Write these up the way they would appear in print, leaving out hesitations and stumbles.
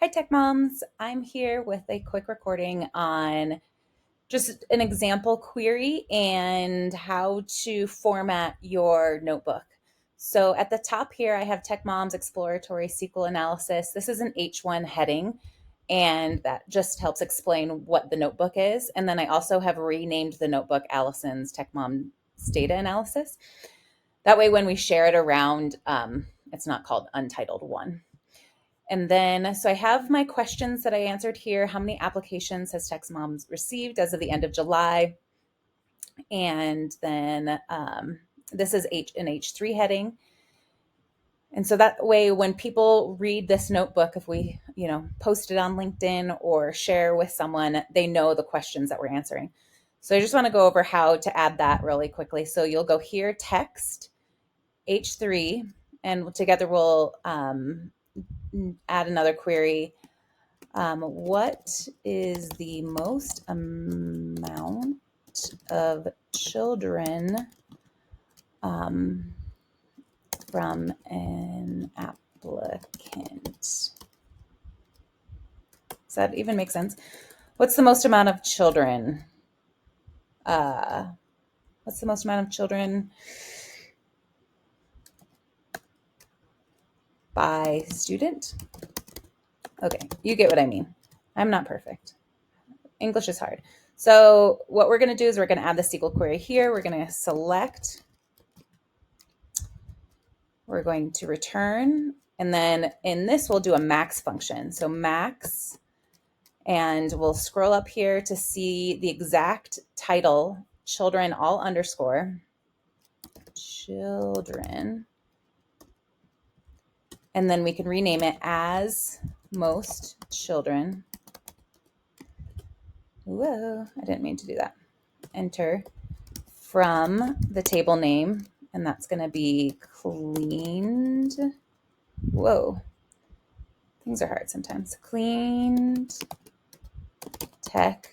Hi, Tech Moms. I'm here with a quick recording on just an example query and how to format your notebook. So at the top here, I have Tech Moms Exploratory SQL Analysis. This is an H1 heading, and that just helps explain what the notebook is. And then I also have renamed the notebook Allison's Tech Mom's Data Analysis. That way, when we share it around, it's not called Untitled 1. And then, so I have my questions that I answered here. How many applications has Tech Moms received as of the end of July? And then this is an H3 heading. And so that way, when people read this notebook, if we, post it on LinkedIn or share with someone, they know the questions that we're answering. So I just want to go over how to add that really quickly. So you'll go here, text, H3, and together we'll add another query. What is the most amount of children from an applicant? Does that even make sense? What's the most amount of children? What's the most amount of children by student? Okay, you get what I mean. I'm not perfect. English is hard. So what we're going to do is we're going to add the SQL query here. We're going to select. We're going to return. And then in this, we'll do a max function. So max, and we'll scroll up here to see the exact title, children, all underscore, children. And then we can rename it as most children. Whoa, I didn't mean to do that. Enter from the table name, and that's going to be cleaned. Whoa, things are hard sometimes. Cleaned Tech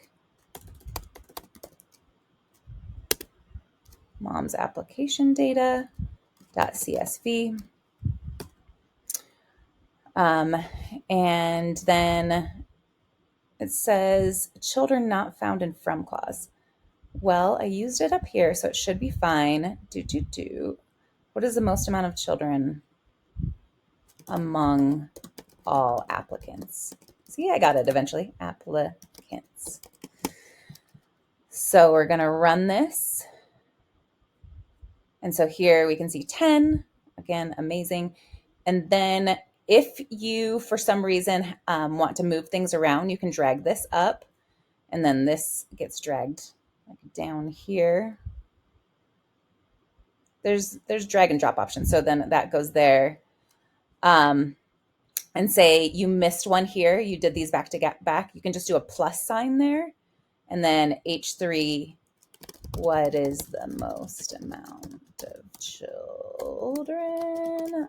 Mom's application data .csv. And then it says children not found in from clause. Well, I used it up here, so it should be fine. What is the most amount of children among all applicants? See, I got it eventually. Applicants. So we're going to run this. And so here we can see 10. Again, amazing. And then if you, for some reason, want to move things around, you can drag this up. And then this gets dragged down here. There's drag and drop options. So then that goes there. And say you missed one here. You did these back to back. You can just do a plus sign there. And then H3, what is the most amount of children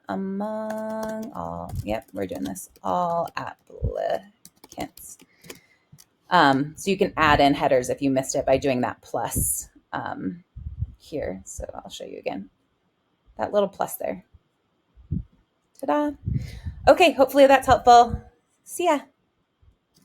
among all? Yep, we're doing this. All applicants. So you can add in headers if you missed it by doing that plus here. So I'll show you again. That little plus there. Ta-da. Okay, hopefully that's helpful. See ya.